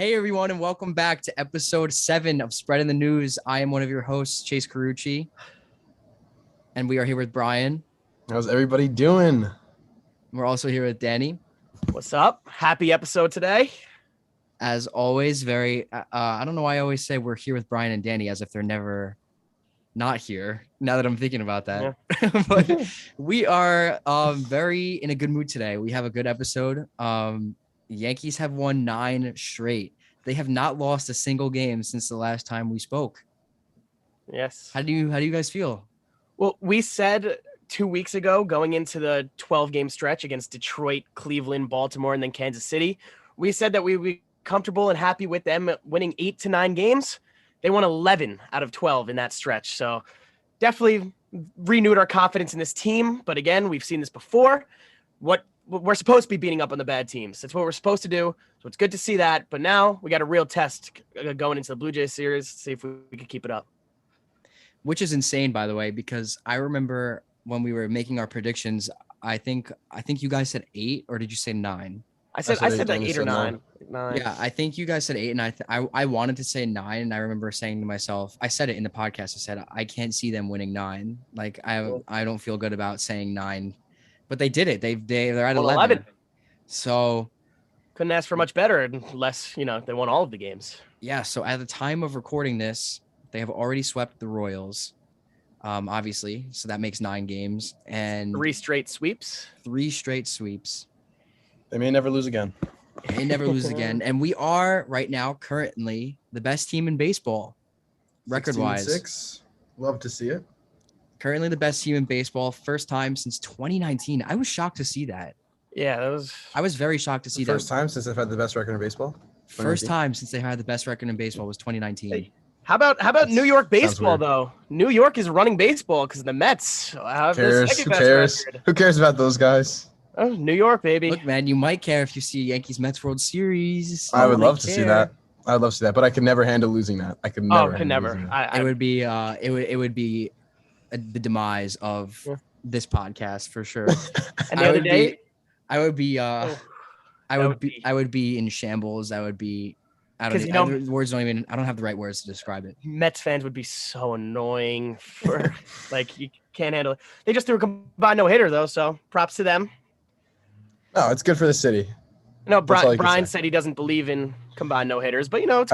Hey everyone, and welcome back to episode 7 of Spreadin the News. I am one of your hosts, Chase Carucci, and we are here with Brian. How's everybody doing? We're also here with Danny. What's up? Happy episode today. As always, I don't know why I always say we're here with Brian and Danny as if they're never not here, now that I'm thinking about that. Yeah. But we are very in a good mood today. We have a good episode. Yankees have won 9 straight. They have not lost a single game since the last time we spoke. Yes. How do you guys feel? Well, we said 2 weeks ago, going into the 12-game stretch against Detroit, Cleveland, Baltimore, and then Kansas City, we said that we would be comfortable and happy with them winning 8 to 9 games. They won 11 out of 12 in that stretch. So definitely renewed our confidence in this team. But again, we've seen this before. We're supposed to be beating up on the bad teams. That's what we're supposed to do. So it's good to see that. But now we got a real test going into the Blue Jays series. See if we can keep it up. Which is insane, by the way, because I remember when we were making our predictions, I think you guys said 8, or did you say 9? I said like 8 or 9. 9. Yeah, I think you guys said 8, and I wanted to say 9, and I remember saying to myself, I said it in the podcast. I said I can't see them winning 9. Like I don't feel good about saying 9. But they did it. They're at 11. So couldn't ask for much better unless, they won all of the games. Yeah. So at the time of recording this, they have already swept the Royals, obviously. So that makes 9 games and 3 straight sweeps. 3 straight sweeps. They may never lose again. They never lose again. And we are right now currently the best team in baseball, record-wise. 16-6. Love to see it. Currently the best team in baseball, first time since 2019. I was shocked to see that. Yeah, I was very shocked to see that. First time since they've had the best record in baseball? First time since they had the best record in baseball was 2019. Hey, how about New York baseball, though? New York is running baseball because the Mets have the second best record. Who cares about those guys? Oh, New York, baby. Look, man, you might care if you see Yankees-Mets World Series. I would love to see that. I would love to see that, but I could never handle losing that. I could never. It would be the demise of this podcast for sure. And the other day, I would be in shambles. I would be. I don't have the right words to describe it. Mets fans would be so annoying for you can't handle it. They just threw a combined no-hitter though, so props to them. No, it's good for the city. No, Brian said he doesn't believe in combined no-hitters, but it's cool.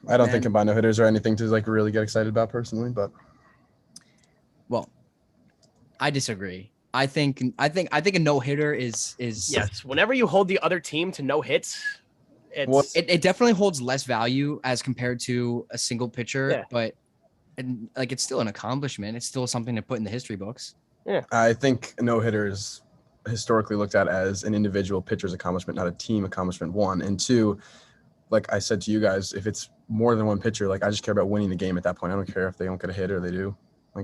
I don't think combined no-hitters are anything to really get excited about personally, but well, I disagree. I think a no-hitter is yes. Whenever you hold the other team to no hits, it definitely holds less value as compared to a single pitcher, but it's still an accomplishment. It's still something to put in the history books. Yeah, I think a no-hitter is historically looked at as an individual pitcher's accomplishment, not a team accomplishment. 1 and 2, like I said to you guys, if it's more than one pitcher, I just care about winning the game at that point. I don't care if they don't get a hit or they do. All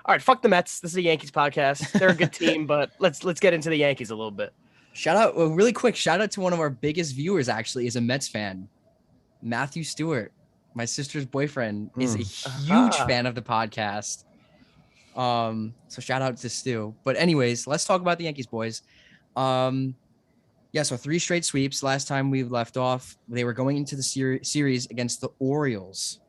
right, fuck the Mets. This is a Yankees podcast. They're a good team, but let's get into the Yankees a little bit. Really quick, shout out to one of our biggest viewers, actually, is a Mets fan. Matthew Stewart, my sister's boyfriend, is a huge fan of the podcast. So shout out to Stu. But anyways, let's talk about the Yankees, boys. So 3 straight sweeps. Last time we left off, they were going into the series against the Orioles.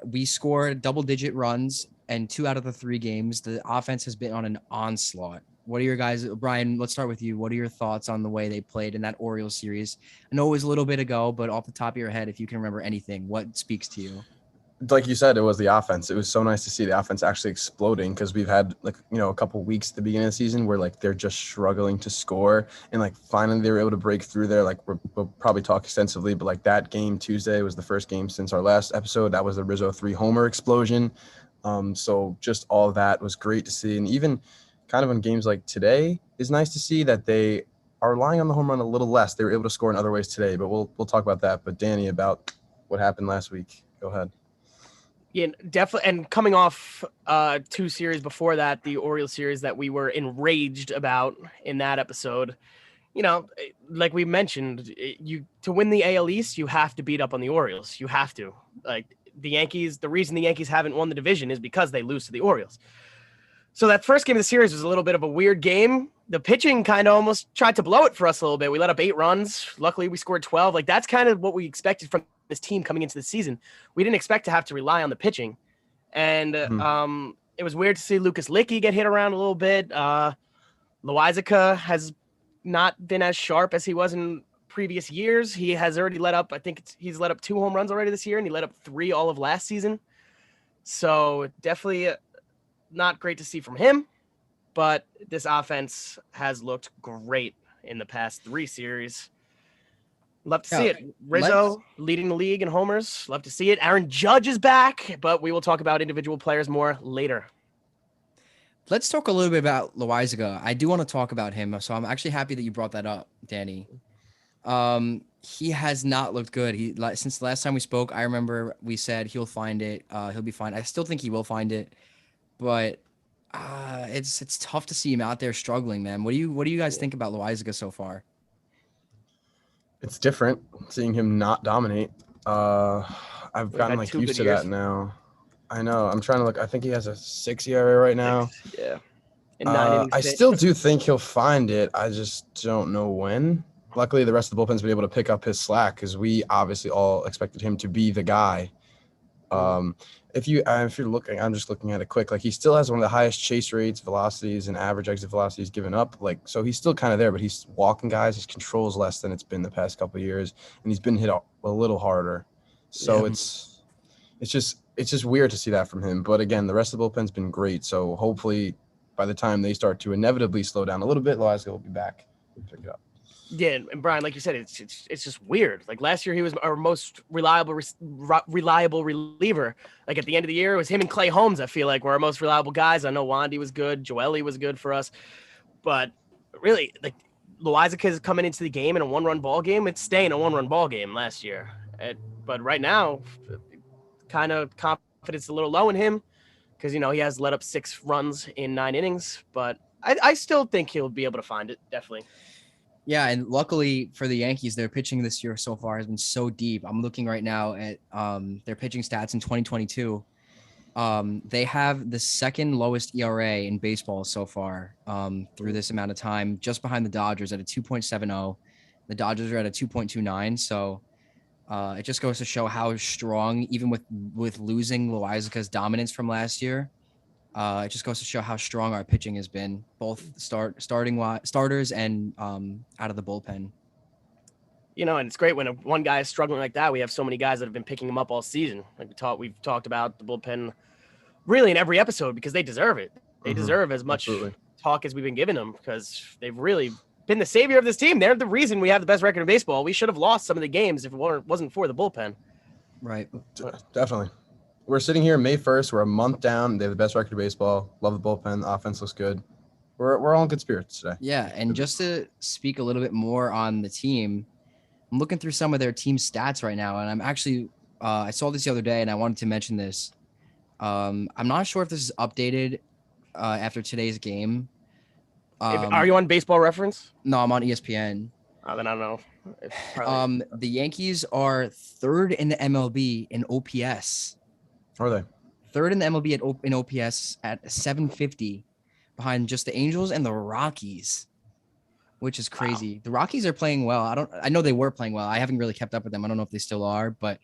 We scored double-digit runs, and 2 out of the 3 games, the offense has been on an onslaught. What are your guys, Brian, let's start with you. What are your thoughts on the way they played in that Orioles series? I know it was a little bit ago, but off the top of your head, if you can remember anything, what speaks to you? Like you said, it was the offense. It was so nice to see the offense actually exploding because we've had a couple weeks at the beginning of the season where they're just struggling to score, and finally they were able to break through there. We'll probably talk extensively, but that game Tuesday was the first game since our last episode. That was the Rizzo 3 homer explosion. So just all of that was great to see, and even kind of in games like today is nice to see that they are relying on the home run a little less. They were able to score in other ways today, but we'll talk about that. But Danny, about what happened last week. Go ahead. Yeah, definitely. And coming off 2 series before that, the Orioles series that we were enraged about in that episode, like we mentioned, to win the AL East, you have to beat up on the Orioles. You have to. The Yankees, the reason the Yankees haven't won the division is because they lose to the Orioles. So that first game of the series was a little bit of a weird game the pitching kind of almost tried to blow it for us a little bit. We let up 8 runs. Luckily, we scored 12. Like, that's kind of what we expected from this team coming into the season. We didn't expect to have to rely on the pitching. And it was weird to see Lucas Licky get hit around a little bit. Loizica has not been as sharp as he was in previous years. He has already let up, he's let up 2 home runs already this year, and he let up 3 all of last season. So definitely not great to see from him. But this offense has looked great in the past 3 series. Love to see it. Rizzo leading the league in homers. Love to see it. Aaron Judge is back, but we will talk about individual players more later. Let's talk a little bit about Loizica. I do want to talk about him, so I'm actually happy that you brought that up, Danny. He has not looked good. Since the last time we spoke, I remember we said he'll find it. He'll be fine. I still think he will find it, but it's tough to see him out there struggling, man. What do you guys think about Loizica so far? It's different seeing him not dominate. I've gotten like used to that now. I know. I'm trying to look. I think he has a 6 ERA right now. Yeah. In 9 innings I still do think he'll find it. I just don't know when. Luckily, the rest of the bullpen's been able to pick up his slack because we obviously all expected him to be the guy. If you're looking, I'm just looking at it quick. Like, he still has one of the highest chase rates, velocities, and average exit velocities given up. Like, so he's still kind of there, but he's walking guys. His control is less than it's been the past couple of years, and he's been hit a little harder. So it's just weird to see that from him. But again, the rest of the bullpen's been great. So hopefully, by the time they start to inevitably slow down a little bit, Loizica will be back and pick it up. Yeah, and Brian, like you said, it's just weird. Like, last year, he was our most reliable reliever. Like, at the end of the year, it was him and Clay Holmes, I feel like, were our most reliable guys. I know Wandy was good. Joely was good for us. But really, like, Loizica is coming into the game in a 1-run ball game. It's staying a 1-run ball game last year. But right now, kind of confidence a little low in him because, he has let up 6 runs in 9 innings. But I still think he'll be able to find it, definitely. Yeah, and luckily for the Yankees, their pitching this year so far has been so deep. I'm looking right now at their pitching stats in 2022. They have the second lowest ERA in baseball so far through this amount of time, just behind the Dodgers at a 2.70. The Dodgers are at a 2.29. So it just goes to show how strong, even with losing Loizica's dominance from last year, it just goes to show how strong our pitching has been, both starters and out of the bullpen. And it's great when one guy is struggling like that. We have so many guys that have been picking him up all season. Like we've talked about the bullpen really in every episode because they deserve it. They deserve as much talk as we've been giving them because they've really been the savior of this team. They're the reason we have the best record in baseball. We should have lost some of the games if it wasn't for the bullpen. Right. Definitely. We're sitting here May 1st. We're a month down. They have the best record of baseball. Love the bullpen. The offense looks good. We're all in good spirits today. Yeah, and just to speak a little bit more on the team, I'm looking through some of their team stats right now, and I'm actually I saw this the other day, and I wanted to mention this. I'm not sure if this is updated after today's game. Are you on Baseball Reference? No, I'm on ESPN. Then I don't know. The Yankees are 3rd in the MLB in OPS. Are they? 3rd in the MLB in OPS at 750, behind just the Angels and the Rockies, which is crazy. Wow. The Rockies are playing well. I know they were playing well. I haven't really kept up with them. I don't know if they still are, but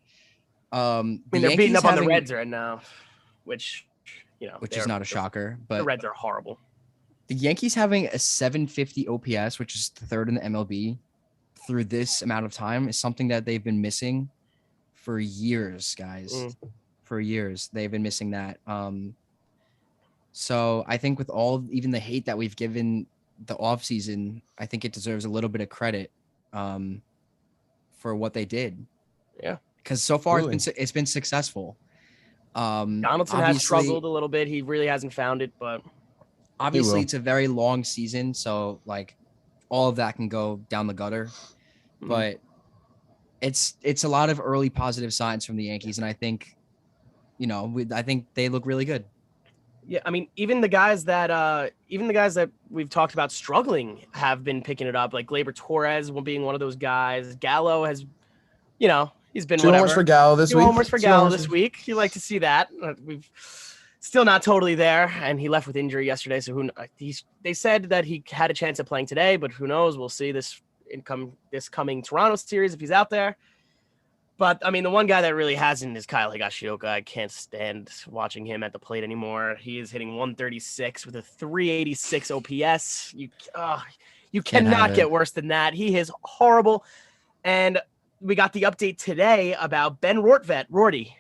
they're beating up on the Reds right now, which is not a shocker. But the Reds are horrible. The Yankees having a 750 OPS, which is 3rd in the MLB through this amount of time, is something that they've been missing for years, guys. For years, they've been missing that. So I think with even the hate that we've given the offseason, I think it deserves a little bit of credit for what they did. Yeah. Because so far it's been successful. Donaldson has struggled a little bit. He really hasn't found it, but obviously it's a very long season. So like all of that can go down the gutter, but it's a lot of early positive signs from the Yankees. And I think, I think they look really good. Yeah, I mean, even the guys that we've talked about struggling have been picking it up. Like Gleyber Torres being one of those guys. Gallo has, he's been 2 homers for Gallo this week. 2 homers for Gallo this week. You like to see that. still not totally there, and he left with injury yesterday. So they said that he had a chance at playing today, but who knows? We'll see this coming Toronto series if he's out there. But I mean, the one guy that really hasn't is Kyle Higashioka. I can't stand watching him at the plate anymore. He is hitting 136 with a 386 OPS. You cannot get worse than that. He is horrible. And we got the update today about Ben Rorty.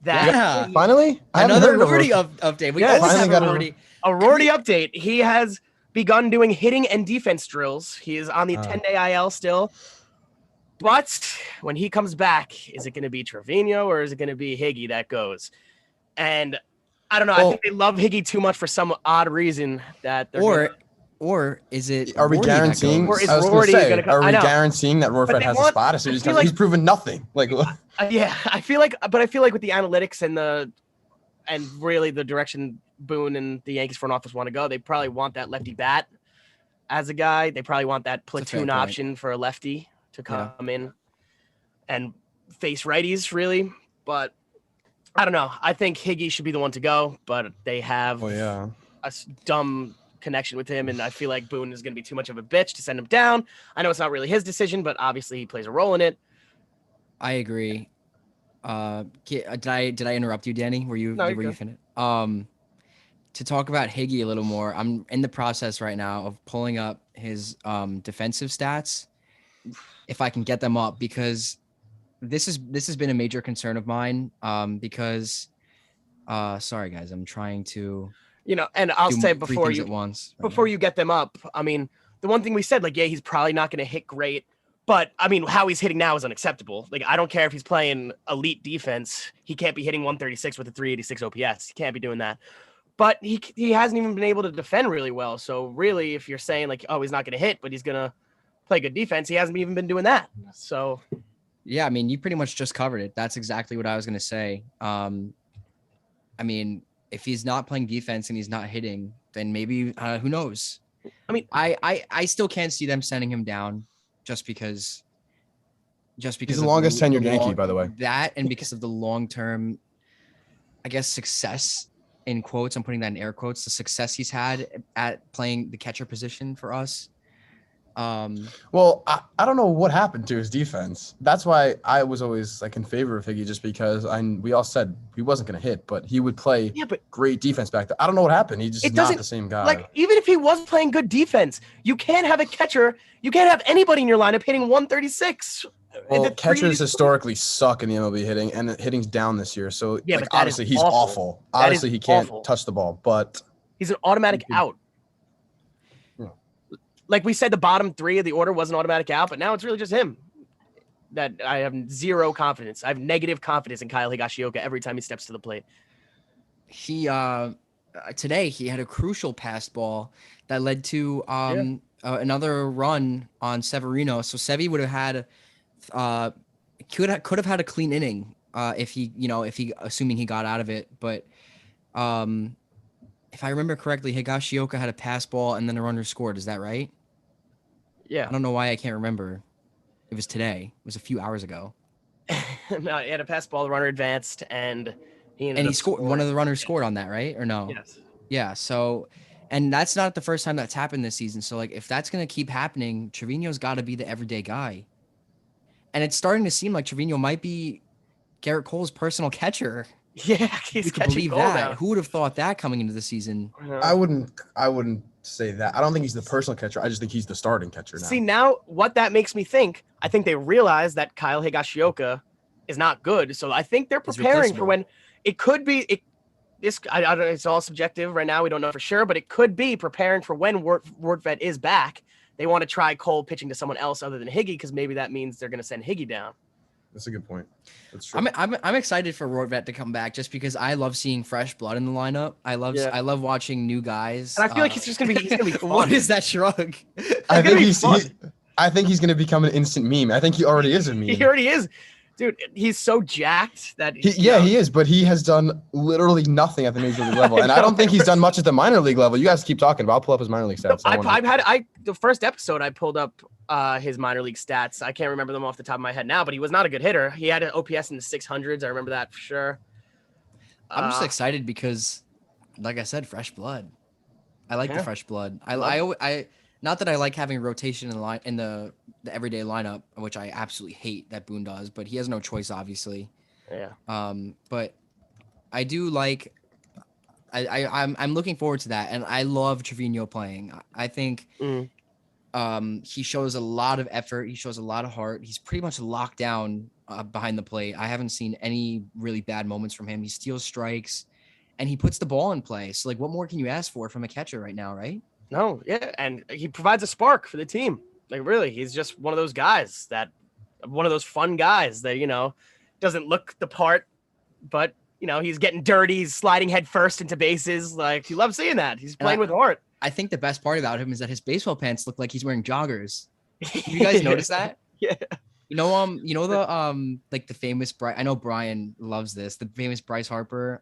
Finally, another Rorty update. We always have a Rorty. A Rorty update. He has begun doing hitting and defense drills. He is on the 10-day IL still. But when he comes back, is it going to be Trevino or is it going to be Higgy that goes? And I don't know. I think they love Higgy too much for some odd reason that they're or is it? Are we guaranteeing? Or is Rorty going to come? Are we guaranteeing that Rorfed has a spot? As soon as he's proven nothing. I feel like with the analytics and really the direction Boone and the Yankees front office want to go, they probably want that lefty bat as a guy. They probably want that platoon option for a lefty to come in and face righties, really. But I don't know. I think Higgy should be the one to go, but they have a dumb connection with him, and I feel like Boone is going to be too much of a bitch to send him down. I know it's not really his decision, but obviously he plays a role in it. I agree. Did I interrupt you, Danny? Were you finished? To talk about Higgy a little more, I'm in the process right now of pulling up his defensive stats, if I can get them up, because this has been a major concern of mine. Because sorry guys, I'm trying to and I'll say before you get them up, I mean, the one thing we said, he's probably not going to hit great, but I mean, how he's hitting now is unacceptable. I don't care if he's playing elite defense, he can't be hitting 136 with a 386 OPS. He can't be doing that. But he hasn't even been able to defend really well. So really, if you're saying he's not going to hit, but he's going to play good defense, he hasn't even been doing that. So, yeah, I mean, you pretty much just covered it. That's exactly what I was going to say. I mean, if he's not playing defense and he's not hitting, then maybe who knows? I mean, I still can't see them sending him down just because he's the longest tenured Yankee, by the way. That and because of the long-term, I guess, success. In quotes, I'm putting that in air quotes, the success he's had at playing the catcher position for us. Well, I don't know what happened to his defense. That's why I was always in favor of Higgy, just because we all said he wasn't going to hit, but he would play great defense back there. I don't know what happened. He just is not the same guy. Even if he was playing good defense, you can't have a catcher. You can't have anybody in your lineup hitting 136. Well, catchers historically suck in the MLB hitting, and hitting's down this year. So obviously he's awful. Obviously he can't touch the ball, but he's an automatic out. Yeah. Like we said, the bottom three of the order was an automatic out, but now it's really just him. That I have zero confidence. I have negative confidence in Kyle Higashioka every time he steps to the plate. He today he had a crucial pass ball that led to another run on Severino. So Sevy would have had. Could have had a clean inning if he assuming he got out of it, but if I remember correctly, Higashioka had a pass ball and then a runner scored. Is that right? Yeah. I don't know why I can't remember. It was today. It was a few hours ago. No, he had a pass ball, the runner advanced, and he scored. One of the runners scored on that, right? Or no? Yes. Yeah. So, and that's not the first time that's happened this season. So if that's gonna keep happening, Trevino's got to be the everyday guy. And it's starting to seem like Trevino might be Garrett Cole's personal catcher. Yeah, he's catching Cole that. now. Who would have thought that coming into the season? I wouldn't say that. I don't think he's the personal catcher. I just think he's the starting catcher now. See, now what that makes me think, I think they realize that Kyle Higashioka is not good. So I think they're preparing for when it could be. I don't know. It's all subjective right now. We don't know for sure, but it could be preparing for when Rortvedt is back. They want to try Cole pitching to someone else other than Higgy because maybe that means they're going to send Higgy down. That's a good point. That's true. I'm excited for Rortvedt to come back just because I love seeing fresh blood in the lineup. I love watching new guys. And I feel like he's going to be fun. What is that shrug? I think he's going to become an instant meme. I think he already is a meme. He already is. Dude, he's so jacked that he is, but he has done literally nothing at the major league level, and I don't think he's done much at the minor league level. You guys keep talking, but I'll pull up his minor league stats. The first episode I pulled up his minor league stats. I can't remember them off the top of my head now, but he was not a good hitter. He had an OPS in the 600s. I remember that for sure. I'm just excited because Like I said, fresh blood. I like the Yeah. fresh blood. Love- I not that I like having rotation in the line in the everyday lineup, which I absolutely hate that Boone does, but he has no choice, obviously. Yeah. But I do like. I'm looking forward to that, and I love Trevino playing. I think Mm. he shows a lot of effort. He shows a lot of heart. He's pretty much locked down behind the plate. I haven't seen any really bad moments from him. He steals strikes, and he puts the ball in play. So, like, what more can you ask for from a catcher right now, right? No, yeah, and he provides a spark for the team. Like really, he's just one of those guys one of those fun guys that doesn't look the part, but he's getting dirty, he's sliding head first into bases. Like you love seeing that. He's playing with heart. I think the best part about him is that his baseball pants look like he's wearing joggers. You guys notice that? Yeah. Like the famous I know Brian loves this. The famous Bryce Harper,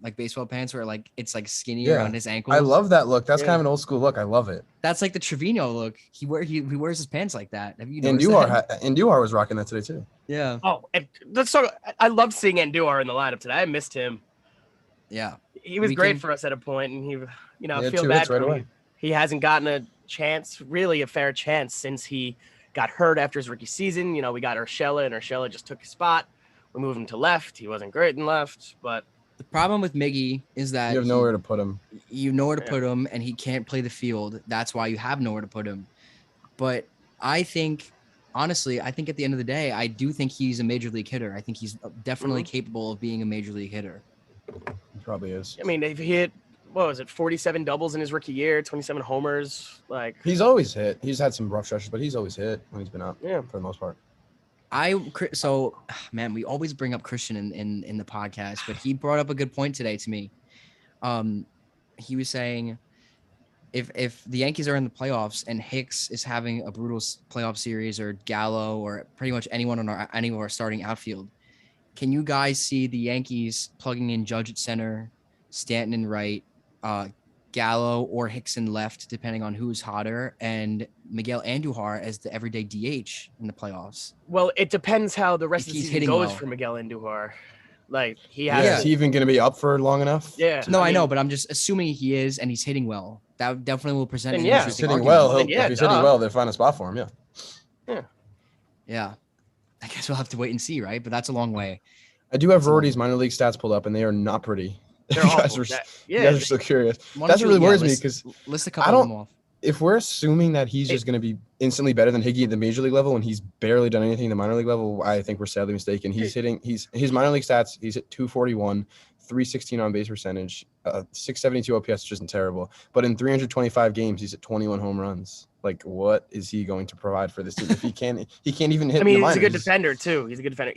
like baseball pants where like it's like skinny around his ankles. I love that look. That's Yeah. kind of an old school look. I love it. That's like the Trevino look. He wears his pants like that. Have you noticed that? Andujar was rocking that today too. Yeah. Oh, and let's talk. I loved seeing Andujar in the lineup today. I missed him. Yeah. He was great for us at a point, and I feel bad for him. He hasn't gotten a chance, really a fair chance, since he got hurt after his rookie season. We got Urshela, and Urshela just took his spot. We moved him to left. He wasn't great in left, but the problem with Miggy is that you have nowhere to put him. You know where to put him, and he can't play the field. That's why you have nowhere to put him. But I think, honestly, at the end of the day, I do think he's a major league hitter. I think he's definitely capable of being a major league hitter. He probably is. I mean, he hit, 47 doubles in his rookie year, 27 homers. Like he's always hit. He's had some rough stretches, but he's always hit when he's been out. Yeah, for the most part. Man, we always bring up Christian in the podcast, but he brought up a good point today to me. He was saying if the Yankees are in the playoffs and Hicks is having a brutal playoff series, or Gallo, or pretty much anyone on any of our starting outfield, can you guys see the Yankees plugging in Judge at center, Stanton in right, Gallo or Hicks in left, depending on who's hotter, and Miguel Andujar as the everyday DH in the playoffs? Well, it depends how the rest of the season goes for Miguel Andujar. Like he has. Yeah, is he even going to be up for long enough? Yeah. No, I know, but I'm just assuming he is, and he's hitting well. That definitely will present an interesting hitting argument. well. If he's hitting well, they'll find a spot for him. Yeah. I guess we'll have to wait and see, right? But that's a long way. I do have Rory's minor league stats pulled up, and they are not pretty. They're awful. You guys are so curious. That's what really worries me, because list a couple of them off. If we're assuming that he's just going to be instantly better than Higgy at the major league level, and he's barely done anything in the minor league level, I think we're sadly mistaken. He's hitting his minor league stats. He's at 241, 316 on base percentage, 672 OPS, which isn't terrible. But in 325 games, he's at 21 home runs. Like, what is he going to provide for this team if he can't even hit? I mean, he's a good defender too. He's a good defender.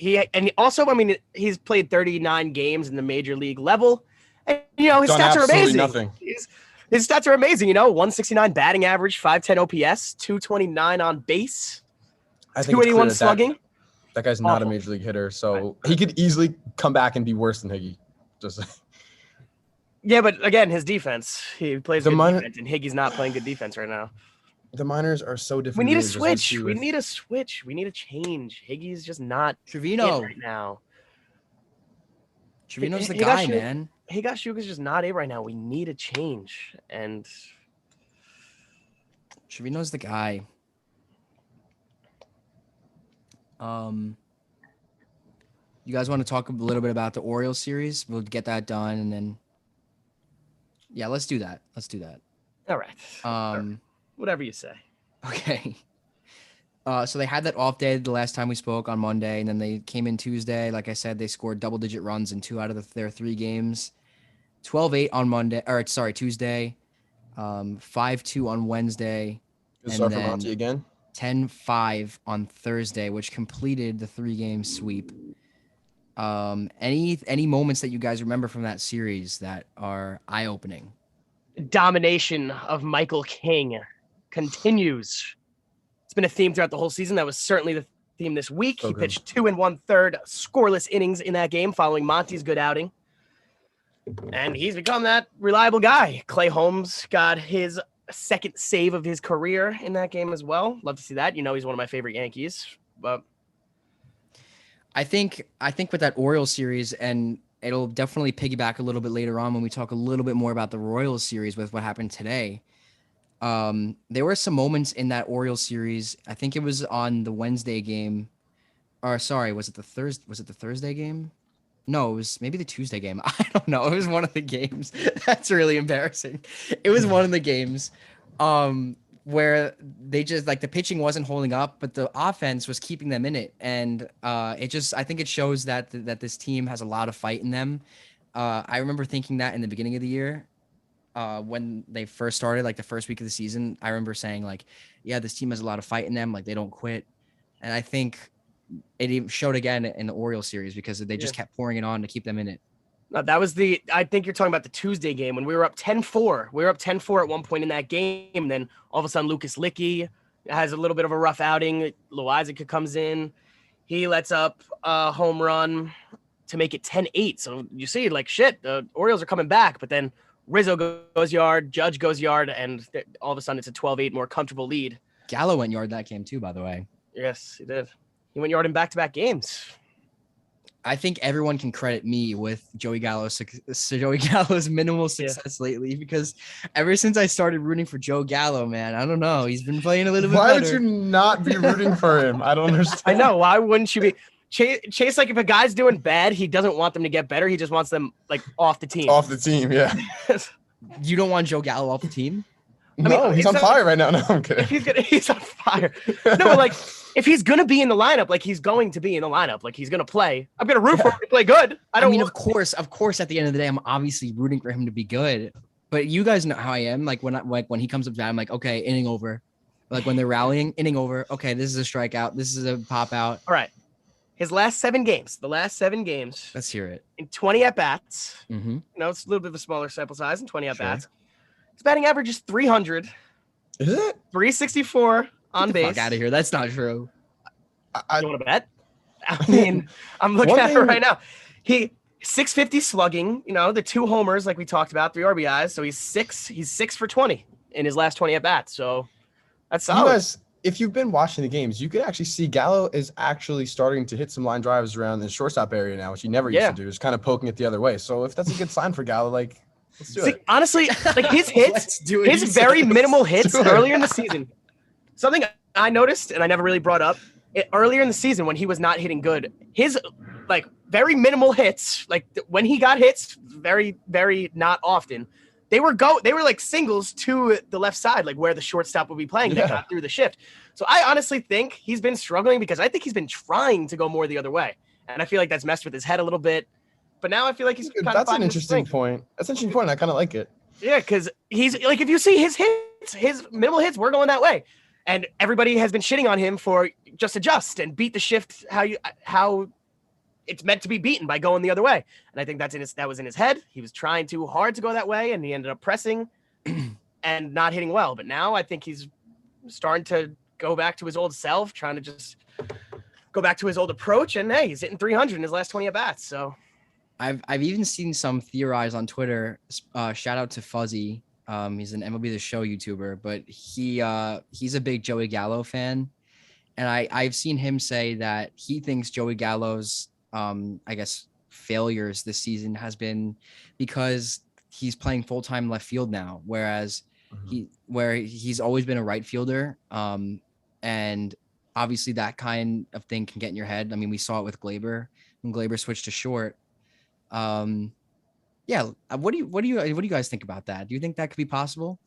He's played 39 games in the major league level, and his stats are amazing. Nothing. His stats are amazing. 169 batting average, 510 OPS, 229 on base, 281 slugging. That guy's not a major league hitter, so he could easily come back and be worse than Higgy. Yeah, but again, his defense. He plays good defense, and Higgy's not playing good defense right now. The minors are so different. We need a switch. We need a switch. We need a change. Higgy's just not Trevino right now. Trevino's the guy, man. Higashioka's just not it right now. We need a change, and Trevino's the guy. You guys want to talk a little bit about the Orioles series? We'll get that done, and then let's do that. All right. Whatever you say. Okay. So they had that off day the last time we spoke on Monday, and then they came in Tuesday. Like I said, they scored double-digit runs in 2 out of their 3 games. 12-8 on Tuesday. 5-2 on Wednesday. Good start for Monty again. 10-5 on Thursday, which completed the 3-game sweep. Any moments that you guys remember from that series that are eye-opening? Domination of Michael King continues. It's been a theme throughout the whole season. That was certainly the theme this week. He pitched 2 1/3 scoreless innings in that game following Monty's good outing. And he's become that reliable guy. Clay Holmes got his second save of his career in that game as well. Love to see that. He's one of my favorite Yankees. But I think with that Orioles series, and it'll definitely piggyback a little bit later on when we talk a little bit more about the Royals series with what happened today. There were some moments in that Orioles series. I think it was on the Wednesday game. Or sorry, was it the Thursday game? No, it was maybe the Tuesday game. I don't know. It was one of the games. That's really embarrassing. It was one of the games where they just like the pitching wasn't holding up, but the offense was keeping them in it. And I think it shows that this team has a lot of fight in them. I remember thinking that in the beginning of the year, when they first started, like the first week of the season, I remember saying like, yeah, this team has a lot of fight in them. Like they don't quit. And I think it even showed again in the Orioles series because they just kept pouring it on to keep them in it. No, that was I think you're talking about the Tuesday game when we were up 10-4. We were up 10-4 at one point in that game. Then all of a sudden, Lucas Licky has a little bit of a rough outing. Loizaga comes in. He lets up a home run to make it 10-8. So you see, like, shit, the Orioles are coming back. But then Rizzo goes yard, Judge goes yard, and all of a sudden it's a 12-8 more comfortable lead. Gallo went yard that game too, by the way. Yes, he did. He went yard in back-to-back games. I think everyone can credit me with Joey Gallo's minimal success lately because ever since I started rooting for Joe Gallo, man, I don't know. He's been playing a little bit better. Why would you not be rooting for him? I don't understand. I know. Why wouldn't you be? Chase, like, if a guy's doing bad, he doesn't want them to get better. He just wants them, like, off the team. Off the team, yeah. You don't want Joe Gallo off the team? No, he's on fire right now. No, I'm kidding. He's on fire. No, but, like, if he's going to be in the lineup, like, he's going to be in the lineup. Like, he's going to play. I'm going to root for him to play good. Of course, at the end of the day, I'm obviously rooting for him to be good. But you guys know how I am. Like, when he comes up to bat, I'm like, okay, inning over. Like, when they're rallying, inning over. Okay, this is a strikeout. This is a pop out. All right. The last 7 games. Let's hear it. In 20 at-bats. Mm-hmm. You know, it's a little bit of a smaller sample size in 20 at-bats. His batting average is 300. Is it? 364 on base. Fuck out of here. That's not true. You want to bet? I mean, I'm looking at it right now. He 650 slugging, you know, the 2 homers like we talked about, 3 RBIs. So he's 6 for 20 in his last 20 at-bats. So that's solid. You guys, if you've been watching the games, you could actually see Gallo is actually starting to hit some line drives around the shortstop area now, which he never used to do. He's kind of poking it the other way. So if that's a good sign for Gallo, like, let's do it. Honestly, like his hits, his very minimal hits earlier in the season. Something I noticed and I never really brought up earlier in the season when he was not hitting good, his like very minimal hits, like when he got hits, very, very not often. They were like singles to the left side, like where the shortstop would be playing. They got through the shift. So I honestly think he's been struggling because I think he's been trying to go more the other way. And I feel like that's messed with his head a little bit. But now I feel like he's kind of That's an interesting point. That's an interesting point. I kind of like it. Yeah, because he's like, if you see his hits, his minimal hits, we're going that way. And everybody has been shitting on him for just adjust and beat the shift how it's meant to be beaten by going the other way. And I think that was in his head. He was trying too hard to go that way, and he ended up pressing and not hitting well. But now I think he's starting to go back to his old self, trying to just go back to his old approach. And hey, he's hitting 300 in his last 20 at-bats. So I've even seen some theorize on Twitter. Shout out to Fuzzy. He's an MLB The Show YouTuber, but he's a big Joey Gallo fan. And I've seen him say that he thinks Joey Gallo's I guess failures this season has been because he's playing full-time left field now, whereas he's always been a right fielder. And obviously that kind of thing can get in your head. I mean, we saw it with Glaber when Glaber switched to short. Yeah. What do you guys think about that? Do you think that could be possible?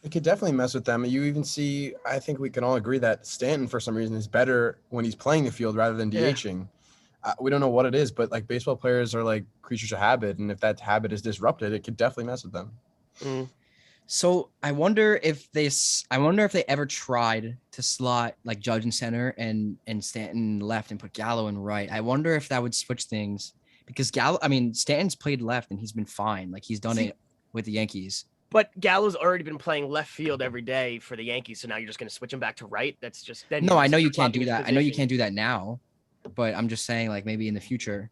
It could definitely mess with them. You even see, I think we can all agree that Stanton, for some reason, is better when he's playing the field rather than DHing. We don't know what it is, but like baseball players are like creatures of habit. And if that habit is disrupted, it could definitely mess with them. Mm. So I wonder if they ever tried to slot like Judge in center and Stanton left and put Gallo in right. I wonder if that would switch things because Stanton's played left and he's been fine. Like he's done it with the Yankees. But Gallo's already been playing left field every day for the Yankees. So now you're just going to switch him back to right. That's just no, I know you can't do that. I know you can't do that now, but I'm just saying like maybe in the future,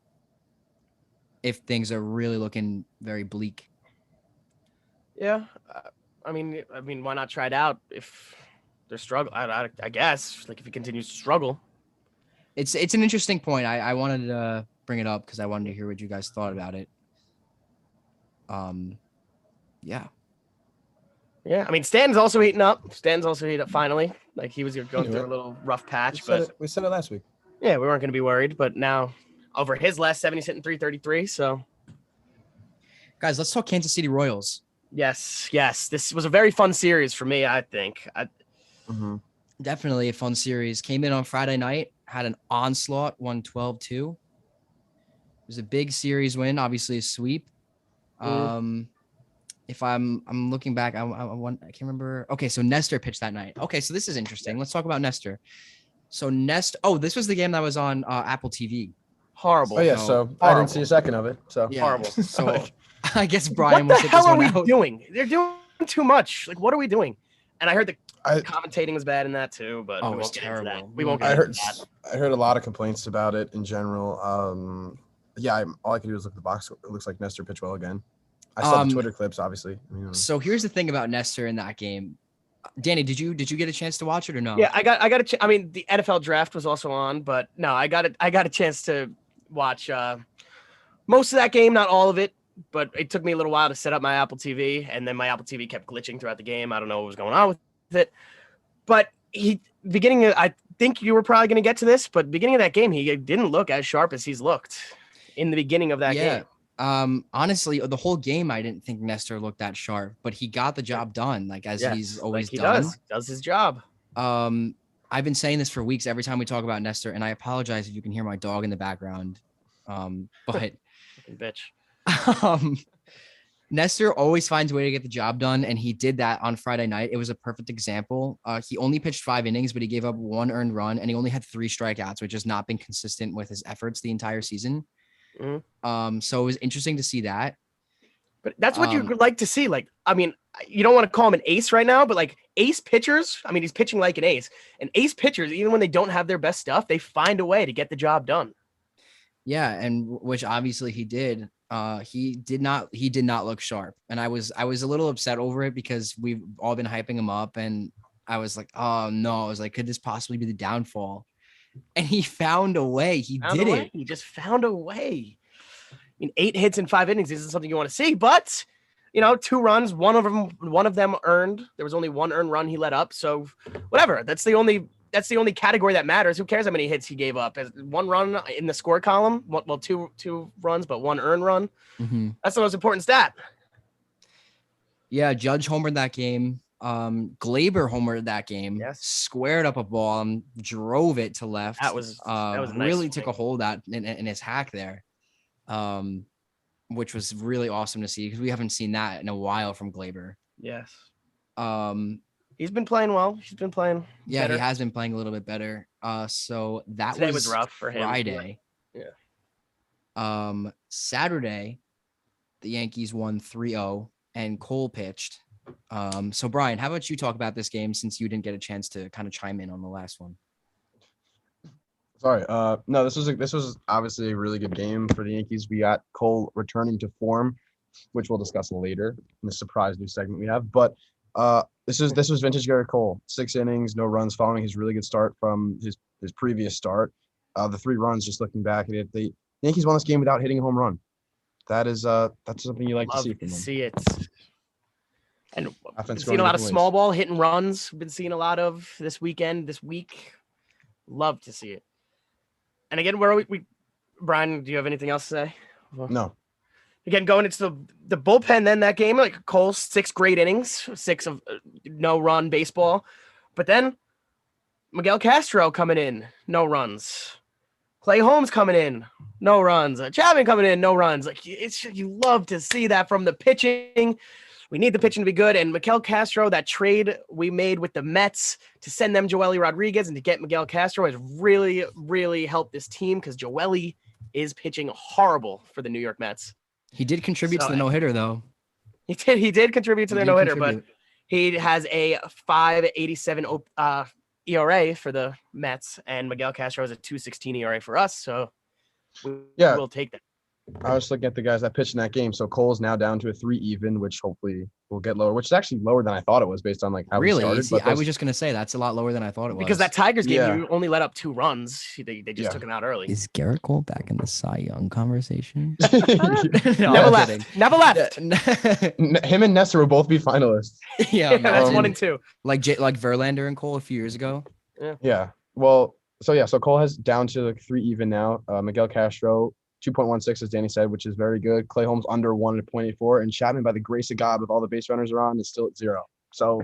if things are really looking very bleak. Yeah. I mean, why not try it out if they're struggling? I guess like if he continues to struggle. It's an interesting point. I wanted to bring it up because I wanted to hear what you guys thought about it. Yeah. Yeah, I mean, Stanton's also heating up. Finally. Like he was going through a little rough patch, but we said it last week. yeah, we weren't going to be worried. But now, over his last 7, he's hitting 333. So, Guys, let's talk Kansas City Royals. yes, this was a very fun series for me. I think. Definitely a fun series. Came in on Friday night, had an onslaught, won 12-2. It was a big series win, obviously a sweep. If I'm looking back, I can't remember. Okay, so Nestor pitched that night. Okay, so this is interesting. Let's talk about Nestor. So this was the game that was on Apple TV. Horrible. Oh yeah, so I didn't see a second of it. So Yeah. Horrible. So I guess Brian what will the sit hell this are one we out. doing? They're doing too much. Like, what are we doing? And I heard the commentating was bad in that too, but we won't get into that. We won't get into that. I heard a lot of complaints about it in general. All I could do is look at the box. It looks like Nestor pitched well again. I saw the Twitter clips, obviously. So here's the thing about Nestor in that game. Danny, did you get a chance to watch it or no? Yeah, I got I mean, the NFL draft was also on, but no, I got a chance to watch most of that game, not all of it, but it took me a little while to set up my Apple TV, and then my Apple TV kept glitching throughout the game. I don't know what was going on with it. But I think you were probably going to get to this, but beginning of that game, he didn't look as sharp as he's looked in the beginning of that game. Honestly, the whole game, I didn't think Nestor looked that sharp, but he got the job done, he's always done. Does his job. I've been saying this for weeks every time we talk about Nestor, and I apologize if you can hear my dog in the background. But bitch. Nestor always finds a way to get the job done, and he did that on Friday night. It was a perfect example. He only pitched 5 innings, but he gave up 1 earned run, and he only had 3 strikeouts, which has not been consistent with his efforts the entire season. So it was interesting to see that. But that's what you like to see. Like, I mean, you don't want to call him an ace right now, but like ace pitchers, I mean, he's pitching like an ace. And ace pitchers, even when they don't have their best stuff, they find a way to get the job done. Yeah, and which obviously he did. He did not look sharp, and I was a little upset over it because we've all been hyping him up, and I was like, oh no, I was like, could this possibly be the downfall? And he found a way. He did it. He just found a way. I mean, 8 hits in 5 innings isn't something you want to see, but 2 runs, one of them earned. There was only 1 earned run he let up, so whatever. That's the only category that matters. Who cares how many hits he gave up? 1 run in the score column. Well, two runs, but 1 earned run. That's the most important stat. Yeah, Judge homered that game. Glaber homered that game. Yes. Squared up a ball and drove it to left. That was really took a hold in his hack there, which was really awesome to see because we haven't seen that in a while from Glaber. Yes. He's been playing well. He's been playing. Yeah, better. He has been playing a little bit better. So that was rough for him. Friday. Yeah. Saturday, the Yankees won 3-0 and Cole pitched. So Brian, how about you talk about this game since you didn't get a chance to kind of chime in on the last one? Sorry. No, this was obviously a really good game for the Yankees. We got Cole returning to form, which we'll discuss later in the surprise new segment we have. But this was vintage Garrett Cole. 6 innings, no runs, following his really good start from his previous start. The 3 runs, just looking back at it, the Yankees won this game without hitting a home run. That's something you like to see from them. See it. And Offense been seeing a lot of small ball hitting runs. Been seeing a lot of this week. Love to see it. And again, where are we? Brian, do you have anything else to say? No. Again, going into the bullpen, then that game, like Cole, 6 great innings, 6 of no run baseball. But then Miguel Castro coming in, no runs. Clay Holmes coming in, no runs. Chapman coming in, no runs. Like you love to see that from the pitching. We need the pitching to be good. And Miguel Castro, that trade we made with the Mets to send them Joely Rodriguez and to get Miguel Castro has really, really helped this team because Joely is pitching horrible for the New York Mets. He did contribute to the no-hitter, though. He did contribute to their no-hitter, but he has a 5.87 ERA for the Mets, and Miguel Castro has a 2.16 ERA for us. So we will take that. I was looking at the guys that pitched in that game. So Cole's now down to a 3 even, which hopefully will get lower, which is actually lower than I thought it was based on like how we Really? started. See, I was just gonna say that's a lot lower than I thought it was. Because that Tigers game, Yeah. you only let up 2 runs. They just Yeah. took him out early. Is Garrett Cole back in the Cy Young conversation? Never I'm left. kidding. Never left. Him and Nestor will both be finalists. Yeah, That's man. 1 and 2. like Verlander and Cole a few years ago. Yeah. Well, so Cole has down to like 3 even now. Miguel Castro 2.16, as Danny said, which is very good. Clay Holmes under 1.84, and Chapman, by the grace of God, with all the base runners are on, is still at 0. So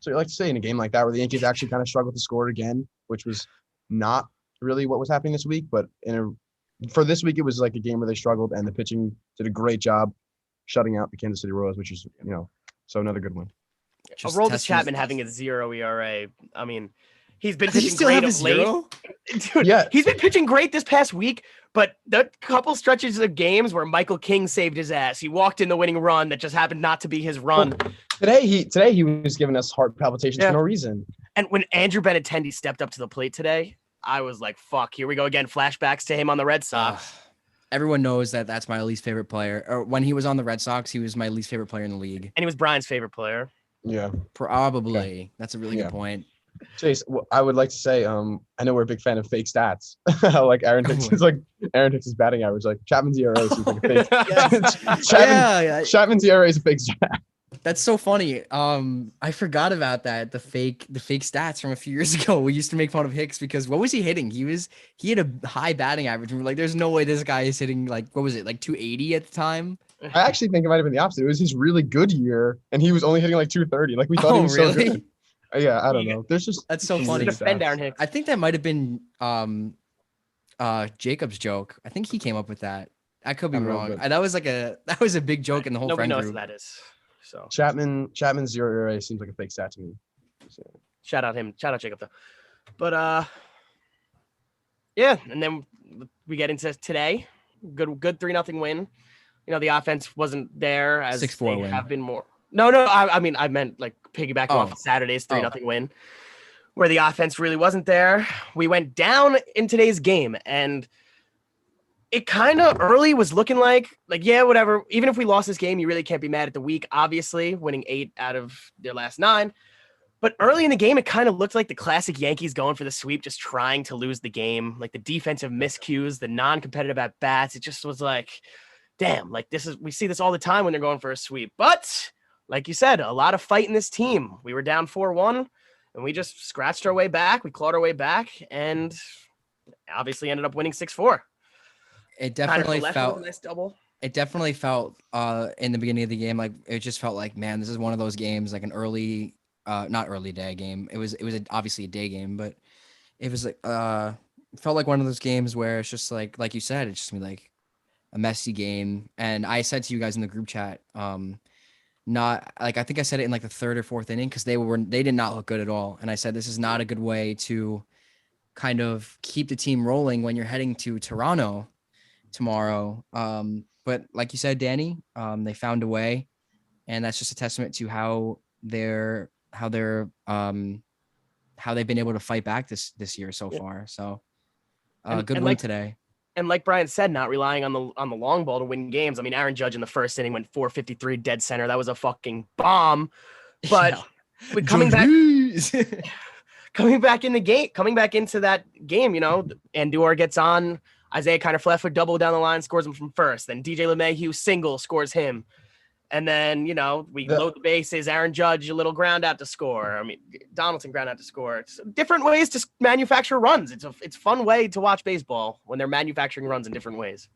you like to say in a game like that where the Yankees actually kind of struggled to score again, which was not really what was happening this week, but for this week it was like a game where they struggled, and the pitching did a great job shutting out the Kansas City Royals, which is so another good win. Aroldis Chapman having a 0 ERA. I mean, he's been Does he pitching still great have of a late. 0? Dude, Yeah. he's been pitching great this past week, but the couple stretches of games where Michael King saved his ass, he walked in the winning run that just happened not to be his run. Today he was giving us heart palpitations for no reason. And when Andrew Benintendi stepped up to the plate today, I was like, fuck, here we go again. Flashbacks to him on the Red Sox. Everyone knows that that's my least favorite player. Or when he was on the Red Sox, he was my least favorite player in the league. And he was Brian's favorite player. Yeah. Probably. Okay. That's a really good point. Chase, I would like to say, I know we're a big fan of fake stats. Like Aaron Hicks's batting average, like Chapman's ERA seems like a fake. Chapman's ERA is a fake stat. That's so funny. I forgot about that. The fake stats from a few years ago. We used to make fun of Hicks because what was he hitting? He had a high batting average. We were like, there's no way this guy is hitting like, what was it, like 280 at the time? I actually think it might have been the opposite. It was his really good year, and he was only hitting like 230. Like we thought he was so good. Yeah, I don't know. That's so funny. Defend Aaron Hicks. I think that might have been Jacob's joke. I think he came up with that. I could be wrong. That was a big joke in the whole Nobody friend knows group. what that is. So Chapman's ERA seems like a fake stat to me. So. Shout out him. Shout out Jacob though. But yeah, and then we get into today. Good 3-0 win. The offense wasn't there as 6-4 win. Have been more. No, I mean I meant like piggybacking off of Saturday's 3-0 win, where the offense really wasn't there. We went down in today's game, and it kind of early was looking like yeah, whatever. Even if we lost this game, you really can't be mad at the week. Obviously, winning 8 out of their last 9. But early in the game, it kind of looked like the classic Yankees going for the sweep, just trying to lose the game. Like the defensive miscues, the non-competitive at bats. It just was like, damn, like we see this all the time when they're going for a sweep. But like you said, a lot of fight in this team. We were down 4-1, and we just scratched our way back. We clawed our way back, and obviously ended up winning 6-4. It definitely felt a nice double. It definitely felt in the beginning of the game like it just felt like, man, this is one of those games, like an early, not early day game. It was obviously a day game, but it was like it felt like one of those games where it's just like you said, it's just gonna be like a messy game. And I said to you guys in the group chat, not like I think I said it in like the 3rd or 4th inning because they did not look good at all. And I said this is not a good way to kind of keep the team rolling when you're heading to Toronto tomorrow. But like you said, Danny, they found a way, and that's just a testament to how they've been able to fight back this year so far. So good win today. And like Brian said, not relying on the long ball to win games. I mean, Aaron Judge in the first inning went 453 dead center. That was a fucking bomb. But coming back in the game, coming back into that game, Andújar gets on. Isaiah Kiner-Falefa double down the line, scores him from first. Then DJ LeMahieu single scores him. And then, we load the bases. Aaron Judge, a little ground out to score. I mean, Donaldson ground out to score. It's different ways to manufacture runs. It's a fun way to watch baseball when they're manufacturing runs in different ways.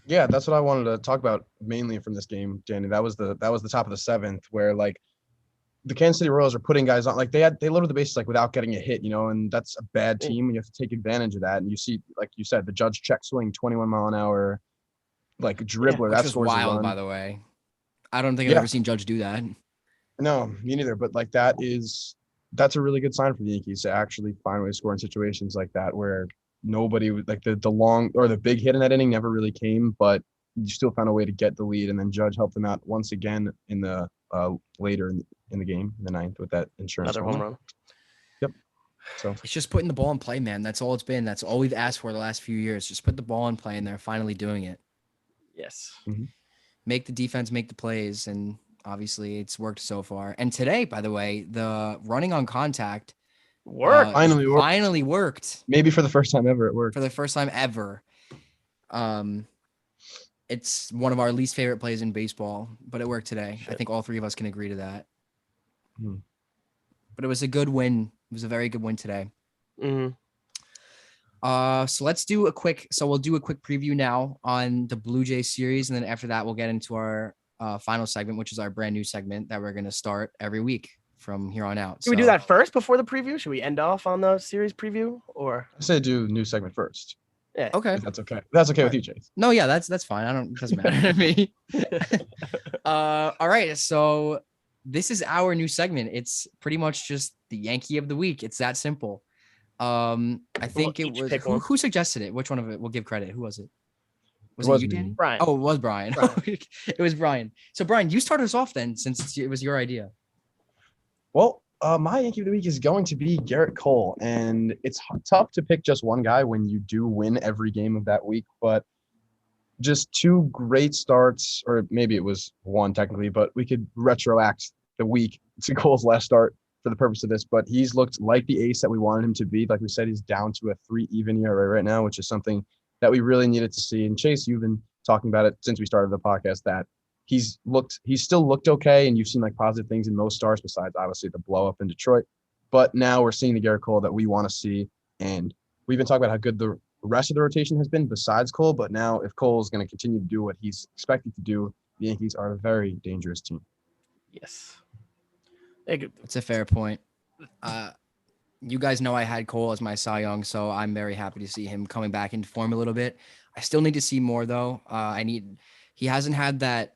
Yeah, that's what I wanted to talk about mainly from this game, Danny. That was the top of the 7th where like the Kansas City Royals are putting guys on, like they loaded the bases like without getting a hit, and that's a bad team, and you have to take advantage of that. And you see, like you said, the Judge check swing, 21 mile an hour, like dribbler. That's wild, by the way. I don't think I've ever seen Judge do that. No, me neither. But like that's a really good sign for the Yankees to actually find ways to score in situations like that where nobody like the long or the big hit in that inning never really came, but you still found a way to get the lead, and then Judge helped them out once again in the later in the game, in the 9th, with that insurance. Another home run. Yep. So it's just putting the ball in play, man. That's all it's been. That's all we've asked for the last few years. Just put the ball in play, and they're finally doing it. Yes. Make the defense make the plays, and obviously it's worked so far. And today, by the way, the running on contact finally worked. Maybe for the first time ever, it worked. For the first time ever. It's one of our least favorite plays in baseball, but it worked today. I think all three of us can agree to that. But it was a good win. It was a very good win today. So let's do a quick preview now on the Blue Jays series, and then after that we'll get into our final segment, which is our brand new segment that we're going to start every week from here on out. Should we do that first before the preview? Should we end off on the series preview, or I say do new segment first? Yeah. Okay. If that's okay. That's okay with you, Chase. No, yeah, that's fine. It doesn't matter to me. All right. So this is our new segment. It's pretty much just the Yankee of the week. It's that simple. I think it was who suggested it. Which one of it? We'll give credit. Who was it? Was it you, Danny? Brian. Oh, it was Brian. It was Brian. So Brian, you start us off then, since it was your idea. Well, my Yankee of the week is going to be Garrett Cole, and it's tough to pick just one guy when you do win every game of that week, but just two great starts, or maybe it was one technically, but we could retroact the week to Cole's last start for the purpose of this, but he's looked like the ace that we wanted him to be. Like we said, he's down to a 3 even ERA right now, which is something that we really needed to see. And Chase, you've been talking about it since we started the podcast, that he's still looked okay, and you've seen like positive things in most starts besides obviously the blow up in Detroit. But now we're seeing the Garrett Cole that we want to see, and we've been talking about how good the rest of the rotation has been besides Cole. But now if Cole is going to continue to do what he's expected to do, the Yankees are a very dangerous team. Yes. It's a fair point. You guys know I had Cole as my Cy Young, so I'm very happy to see him coming back into form a little bit. I still need to see more though. He hasn't had that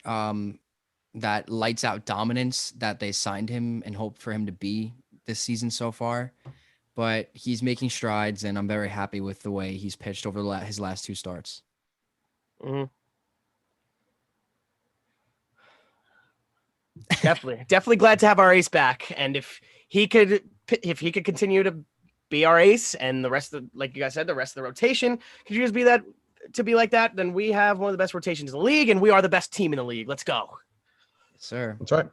that lights out dominance that they signed him and hoped for him to be this season so far, but he's making strides, and I'm very happy with the way he's pitched over his last 2 starts. Definitely glad to have our ace back, and if he could continue to be our ace, and the rest of like you guys said, the rest of the rotation could just be like that, then we have one of the best rotations in the league, and we are the best team in the league. Let's go. Yes, sir. That's right.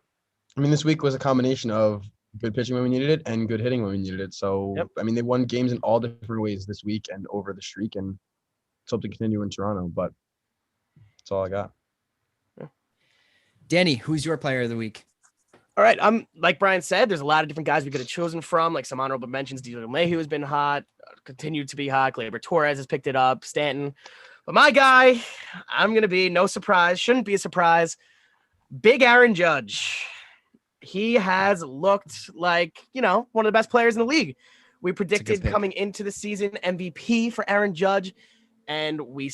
I mean, this week was a combination of good pitching when we needed it and good hitting when we needed it. So, I mean, they won games in all different ways this week and over the streak, and let's hope to continue in Toronto, but that's all I got. Danny, who's your player of the week? All right. Like Brian said, there's a lot of different guys we could have chosen from, like some honorable mentions. DJ LeMahieu has been hot, continued to be hot. Gleyber Torres has picked it up, Stanton. But my guy, I'm going to be no surprise, shouldn't be a surprise, Big Aaron Judge. He has looked like, one of the best players in the league. We predicted coming into the season MVP for Aaron Judge, and we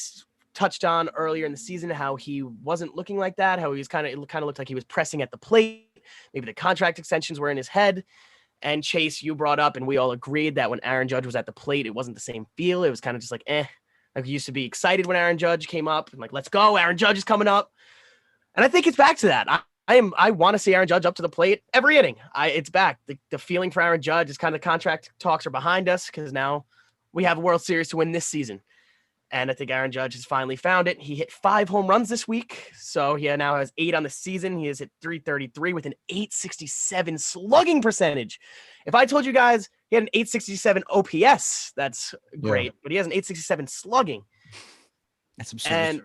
touched on earlier in the season how he wasn't looking like that, how he was kind of looked like he was pressing at the plate. Maybe the contract extensions were in his head. And Chase, you brought up, and we all agreed that when Aaron Judge was at the plate, it wasn't the same feel. It was kind of just like, Like we used to be excited when Aaron Judge came up, and like, let's go, Aaron Judge is coming up. And I think it's back to that. I want to see Aaron Judge up to the plate every inning. It's back. The feeling for Aaron Judge is kind of contract talks are behind us, because now we have a World Series to win this season. And I think Aaron Judge has finally found it. He hit 5 home runs this week, so he now has 8 on the season. He has hit .333 with an .867 slugging percentage. If I told you guys he had an .867 OPS, that's great. But he has an .867 slugging. That's absurd. And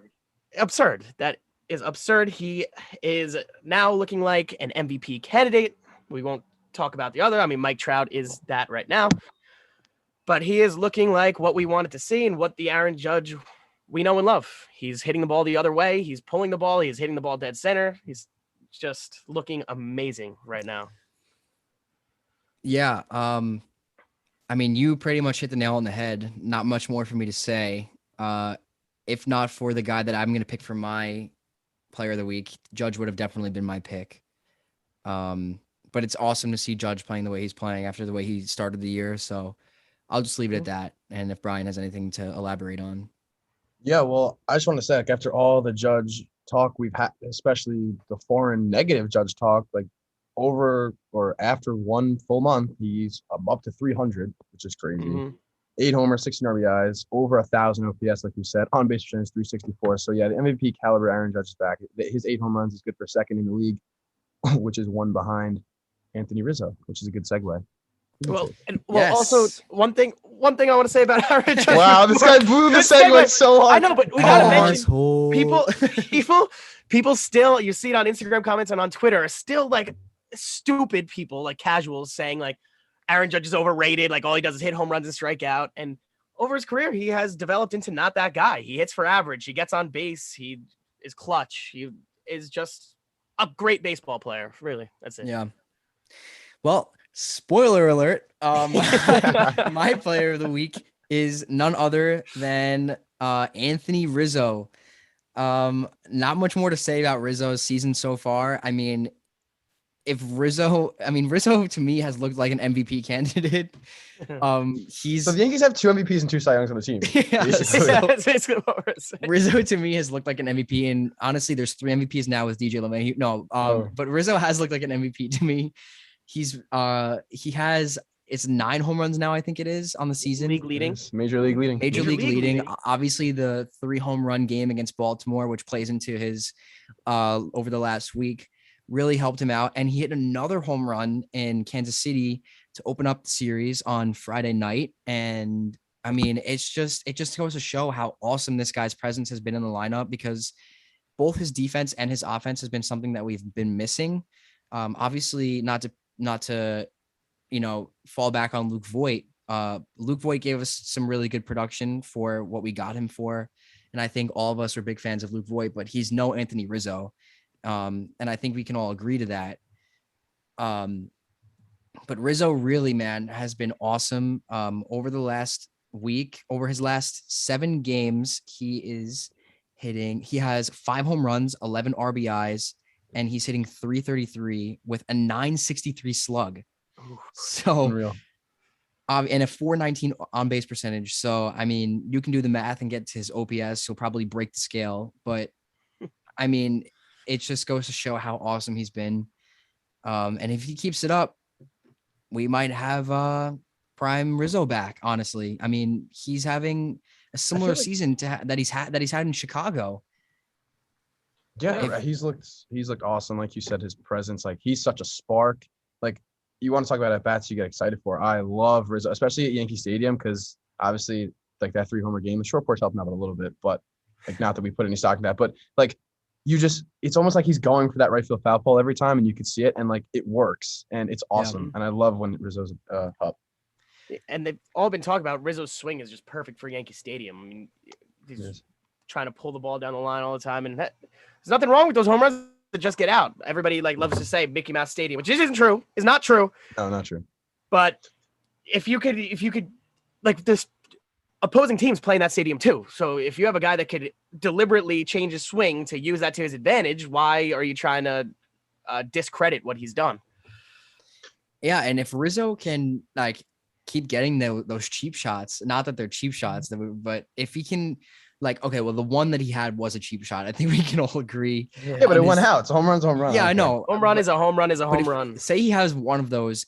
absurd. That is absurd. He is now looking like an MVP candidate. We won't talk about the other. I mean, Mike Trout is that right now. But he is looking like what we wanted to see and what the Aaron Judge we know and love. He's hitting the ball the other way. He's pulling the ball. He's hitting the ball dead center. He's just looking amazing right now. Yeah. I mean, you pretty much hit the nail on the head. Not much more for me to say. If not for the guy that I'm going to pick for my player of the week, Judge would have definitely been my pick. But it's awesome to see Judge playing the way he's playing after the way he started the year. So I'll just leave it at that. And if Brian has anything to elaborate on. Yeah, well, I just want to say, like, after all the Judge talk we've had, especially the foreign negative Judge talk, like over or after 1 full month, he's up to 300, which is crazy. 8 homers, 16 RBIs, over 1,000 OPS, like you said. On base percentage 364. So yeah, the MVP caliber Aaron Judge is back. His 8 home runs is good for second in the league, which is one behind Anthony Rizzo, which is a good segue. Also one thing I want to say about Aaron Judge. Wow, this guy blew the segue so hard. I know, but we gotta mention people still, you see it on Instagram comments and on Twitter, are still like stupid people, like casuals, saying like Aaron Judge is overrated, like all he does is hit home runs and strike out. And over his career, he has developed into not that guy. He hits for average. He gets on base. He is clutch. He is just a great baseball player. Really, that's it. Yeah. Well, spoiler alert. My player of the week is none other than Anthony Rizzo. Not much more to say about Rizzo's season so far. I mean, Rizzo to me has looked like an MVP candidate. So the Yankees have 2 MVPs and 2 Cy Youngs on the team. That's basically what we're saying. Rizzo to me has looked like an MVP, and honestly, there's 3 MVPs now with DJ LeMahieu. But Rizzo has looked like an MVP to me. He has 9 home runs now, I think it is, on the season. League leading. Major league leading. Obviously, the 3 home run game against Baltimore, which plays into his over the last week, really helped him out. And he hit another home run in Kansas City to open up the series on Friday night. And I mean, it just goes to show how awesome this guy's presence has been in the lineup, because both his defense and his offense has been something that we've been missing. Obviously, not to fall back on Luke Voit. Luke Voit gave us some really good production for what we got him for, and I think all of us are big fans of Luke Voit, but he's no Anthony Rizzo, and I think we can all agree to that. But Rizzo really, man, has been awesome. Over the last week, over his last 7 games, he has 5 home runs, 11 RBIs, and he's hitting .333 with a .963 slug. So, unreal. And a .419 on base percentage. So, I mean, you can do the math and get to his OPS. He'll probably break the scale, but I mean, it just goes to show how awesome he's been. And if he keeps it up, we might have prime Rizzo back. Honestly, I mean, he's having a similar season that he's had in Chicago. Yeah, he's looked awesome. Like you said, his presence, like he's such a spark. Like, you want to talk about at bats you get excited for. I love Rizzo, especially at Yankee Stadium, because obviously like that 3 homer game, the short porch helped him out a little bit, but like not that we put any stock in that, but like it's almost like he's going for that right field foul pole every time, and you can see it, and like it works, and it's awesome. Yeah. And I love when Rizzo's up. And they've all been talking about Rizzo's swing is just perfect for Yankee Stadium. I mean, he's trying to pull the ball down the line all the time, and there's nothing wrong with those home runs that just get out. Everybody like loves to say Mickey Mouse Stadium, which isn't true. Is not true. No, not true. But if you could, like, this opposing teams playing that stadium too. So if you have a guy that could deliberately change his swing to use that to his advantage, why are you trying to discredit what he's done? Yeah, and if Rizzo can like keep getting those cheap shots, not that they're cheap shots, but if he can, like, okay, well, the one that he had was a cheap shot. I think we can all agree. Yeah, but it went out. It's a home run's a home run. Yeah, I know. Home run is a home run is a home run. Say he has one of those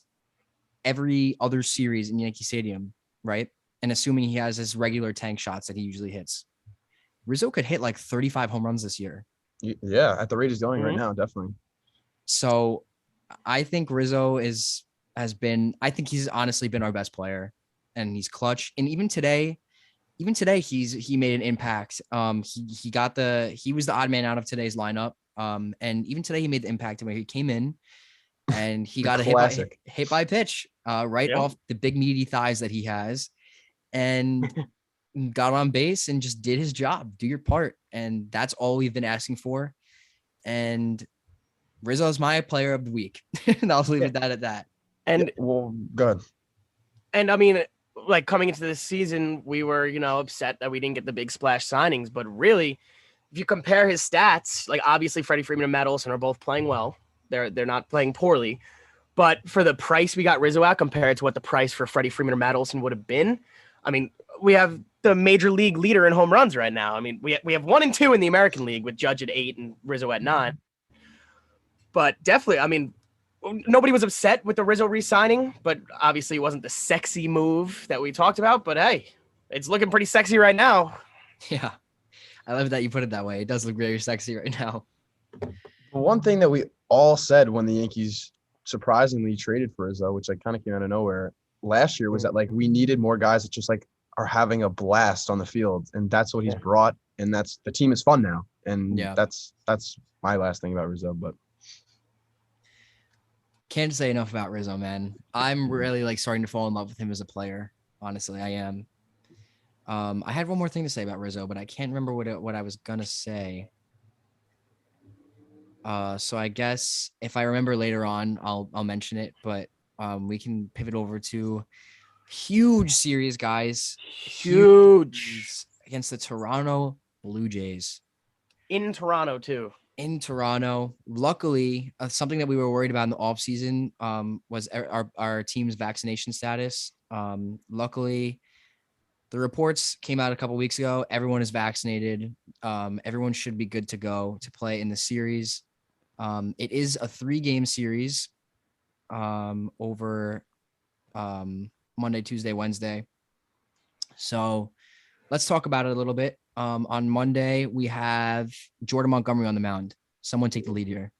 every other series in Yankee Stadium, right? And assuming he has his regular tank shots that he usually hits, Rizzo could hit like 35 home runs this year. Yeah, at the rate he's going right now, definitely. So I think Rizzo has been, I think he's honestly been our best player, and he's clutch. And even today he made an impact. He was the odd man out of today's lineup. And even today he made the impact where he came in and he got a hit by pitch off the big meaty thighs that he has, and got on base and just did his job. Do your part. And that's all we've been asking for. And Rizzo is my player of the week. And I'll leave it at that. And well, good. And I mean, like, coming into this season, we were, upset that we didn't get the big splash signings. But really, if you compare his stats, like, obviously Freddie Freeman and Matt Olson are both playing well. They're not playing poorly. But for the price we got Rizzo at compared to what the price for Freddie Freeman or Matt Olson would have been, I mean, we have the major league leader in home runs right now. I mean, we have 1 and 2 in the American League with Judge at 8 and Rizzo at 9. But definitely, I mean, nobody was upset with the Rizzo re-signing, but obviously it wasn't the sexy move that we talked about. But hey, it's looking pretty sexy right now. Yeah. I love that you put it that way. It does look very sexy right now. One thing that we all said when the Yankees surprisingly traded for Rizzo, which like kind of came out of nowhere last year, was that like we needed more guys that just like are having a blast on the field, and that's what he's brought. And that's the team is fun now, and that's my last thing about Rizzo. But can't say enough about Rizzo, man. I'm really like starting to fall in love with him as a player. Honestly, I am. I had one more thing to say about Rizzo, but I can't remember what I was gonna say. So I guess if I remember later on, I'll mention it. But we can pivot over to huge series, guys. Huge against the Toronto Blue Jays. In Toronto too. In Toronto. Luckily, something that we were worried about in the offseason was our team's vaccination status. Luckily, the reports came out a couple weeks ago. Everyone is vaccinated. Everyone should be good to go to play in the series. It is a 3-game series over Monday, Tuesday, Wednesday. So let's talk about it a little bit. On Monday, we have Jordan Montgomery on the mound. Someone take the lead here.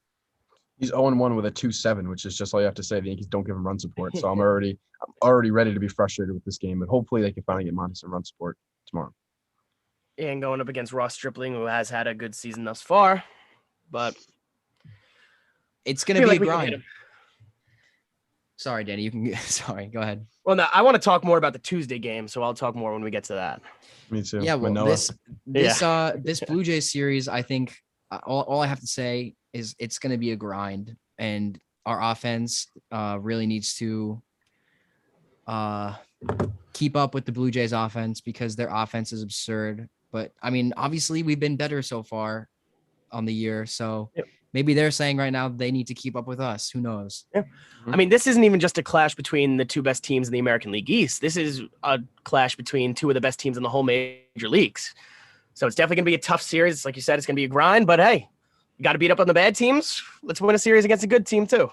He's 0-1 with a 2.7, which is just all you have to say. The Yankees don't give him run support. So I'm already ready to be frustrated with this game, but hopefully they can finally get Monty some run support tomorrow. And going up against Ross Stripling, who has had a good season thus far, but it's going to be a grind. Sorry, Danny, you can. Sorry, go ahead. Well, no, I want to talk more about the Tuesday game, so I'll talk more when we get to that. Me too. Yeah, well, this Blue Jays series, I think all I have to say is it's going to be a grind, and our offense really needs to keep up with the Blue Jays offense because their offense is absurd. But I mean, obviously, we've been better so far on the year, so. Yep. Maybe they're saying right now they need to keep up with us. Who knows? Yeah. I mean, this isn't even just a clash between the two best teams in the American League East. This is a clash between two of the best teams in the whole major leagues. So it's definitely going to be a tough series. Like you said, it's going to be a grind. But hey, you got to beat up on the bad teams. Let's win a series against a good team too.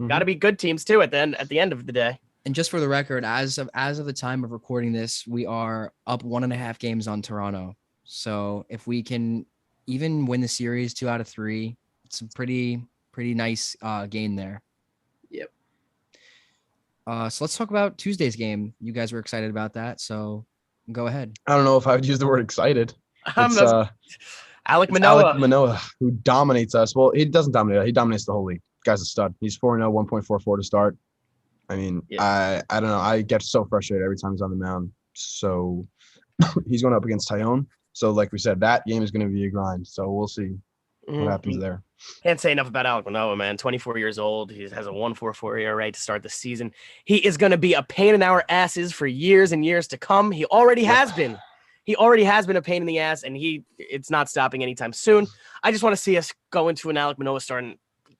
Got to be good teams too at the end of the day. And just for the record, as of the time of recording this, we are up 1.5 games on Toronto. So if we can even win the series 2 out of 3. It's a pretty nice gain there. Yep. So let's talk about Tuesday's game. You guys were excited about that, so go ahead. I don't know if I would use the word excited. It's Alek Manoah. Alek Manoah, who dominates us. Well, he doesn't dominate. He dominates the whole league. Guy's a stud. He's 4-0, 1.44 to start. I mean, I don't know. I get so frustrated every time he's on the mound. So he's going up against Tyone. So like we said, that game is going to be a grind. So we'll see what happens there. Can't say enough about Alek Manoah, man. 24 years old. He has a 1.44 ERA to start the season. He is going to be a pain in our asses for years and years to come. He already has been. He already has been a pain in the ass, and it's not stopping anytime soon. I just want to see us go into an Alek Manoah start.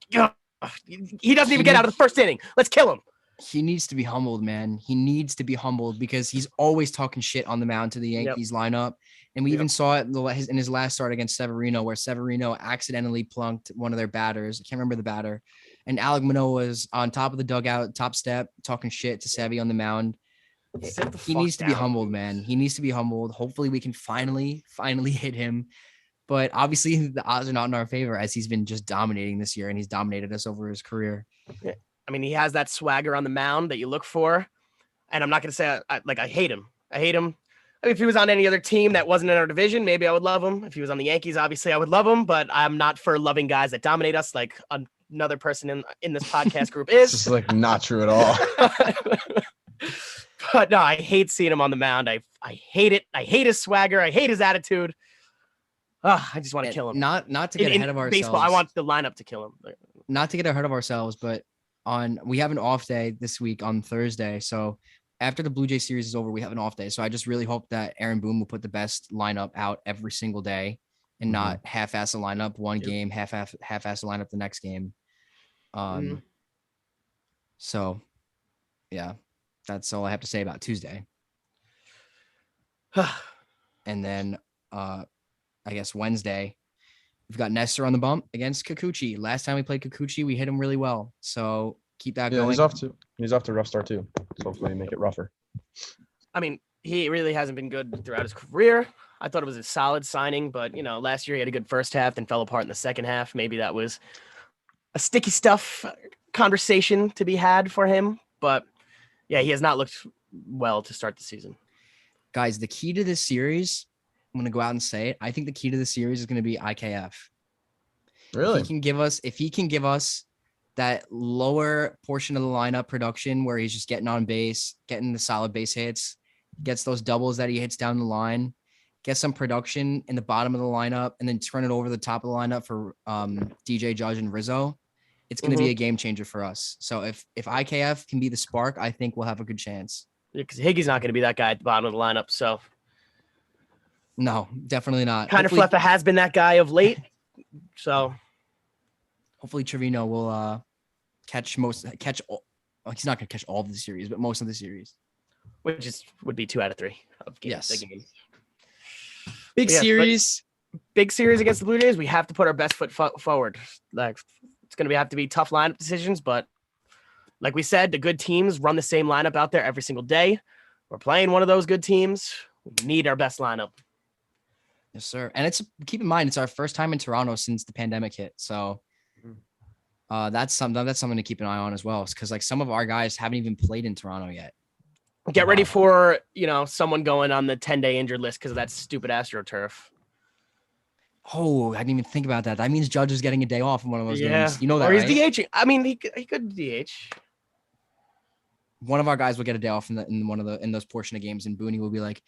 He doesn't even get out of the first inning. Let's kill him. He needs to be humbled, man. He needs to be humbled because he's always talking shit on the mound to the Yankees lineup. And we even saw it in his last start against Severino, where Severino accidentally plunked one of their batters. I can't remember the batter. And Alek Manoah was on top of the dugout, top step, talking shit to Sevy on the mound. He needs to be humbled, man. He needs to be humbled. Hopefully we can finally hit him. But obviously the odds are not in our favor as he's been just dominating this year, and he's dominated us over his career. I mean, he has that swagger on the mound that you look for. And I'm not going to say I hate him. I hate him. I mean, if he was on any other team that wasn't in our division, maybe I would love him. If he was on the Yankees, obviously I would love him, but I'm not for loving guys that dominate us like another person in this podcast group is. This is like not true at all. But no, I hate seeing him on the mound. I hate it. I hate his swagger. I hate his attitude. I just want to kill him. Not to get ahead of ourselves. Baseball, I want the lineup to kill him. Not to get ahead of ourselves, but we have an off day this week on Thursday. So after the Blue Jay series is over, we have an off day. So I just really hope that Aaron Boone will put the best lineup out every single day and not half-ass a lineup one game, half-ass a lineup the next game. So yeah, that's all I have to say about Tuesday. And then I guess Wednesday, We've got Nestor on the bump against Kikuchi. Last time we played Kikuchi, we hit him really well. So keep that Yeah, going. he's off to a rough start too. So hopefully make it rougher. I mean, he really hasn't been good throughout his career. I thought it was a solid signing, but last year he had a good first half, then fell apart in the second half. Maybe that was a sticky stuff conversation to be had for him. But yeah, he has not looked well to start the season. Guys, the key to this series, I'm going to go out and say it. I think the key to the series is going to be IKF. Really? If he can give us that lower portion of the lineup production where he's just getting on base, getting the solid base hits, gets those doubles that he hits down the line, get some production in the bottom of the lineup, and then turn it over the top of the lineup for DJ Judge and Rizzo, it's going to be a game changer for us. So if IKF can be the spark, I think we'll have a good chance. Because Higgy's not going to be that guy at the bottom of the lineup. So no, definitely not. Kind of Fleffa has been that guy of late. So hopefully Trevino will catch all. Well, he's not going to catch all of the series, but most of the series. Which would be 2 out of 3 of games. Yes. Games. Big series against the Blue Jays. We have to put our best foot forward. Like it's going to have to be tough lineup decisions, but like we said, the good teams run the same lineup out there every single day. We're playing one of those good teams. We need our best lineup. Yes, sir. And keep in mind, it's our first time in Toronto since the pandemic hit. So that's something to keep an eye on as well. Because like some of our guys haven't even played in Toronto yet. Get ready for, someone going on the 10-day injured list because of that stupid AstroTurf. Oh, I didn't even think about that. That means Judge is getting a day off in one of those games. You know that, or he's right? DHing. I mean, he could DH. One of our guys will get a day off in those portion of games, and Booney will be like,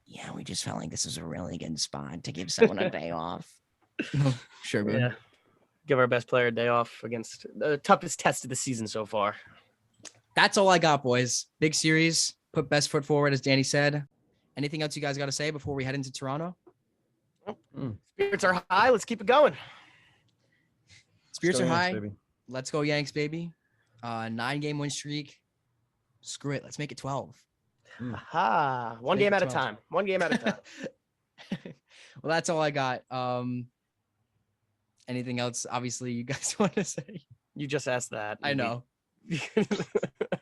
"Yeah, we just felt like this was a really good spot to give someone a day off." Sure, Boone. Yeah. Give our best player a day off against the toughest test of the season so far. That's all I got, boys. Big series. Put best foot forward, as Danny said. Anything else you guys got to say before we head into Toronto? Spirits are high. Let's keep it going. Spirits are high. Baby. Let's go Yanks, baby. 9-game win streak. Screw it. Let's make it 12. Aha. One game at a time. One game at a time. Well, that's all I got. Anything else, obviously, you guys want to say? You just asked that. I know.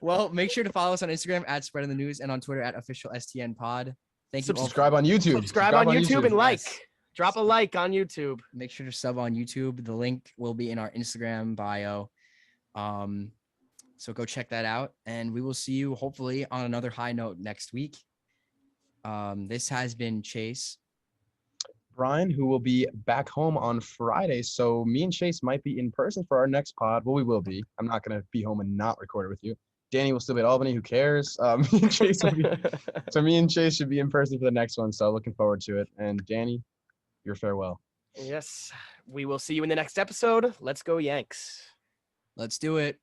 Well, make sure to follow us on Instagram at Spreadin the News and on Twitter at official STN Pod. Thank you. Subscribe on YouTube. Subscribe on YouTube and like. Yes. Drop a like on YouTube. Make sure to sub on YouTube. The link will be in our Instagram bio. So go check that out. And we will see you hopefully on another high note next week. This has been Chase. Brian, who will be back home on Friday. So me and Chase might be in person for our next pod. Well, we will be. I'm not going to be home and not record it with you. Danny will still be at Albany. Who cares? Me and Chase will be, so me and Chase should be in person for the next one. So looking forward to it. And Danny, your farewell. Yes. We will see you in the next episode. Let's go Yanks. Let's do it.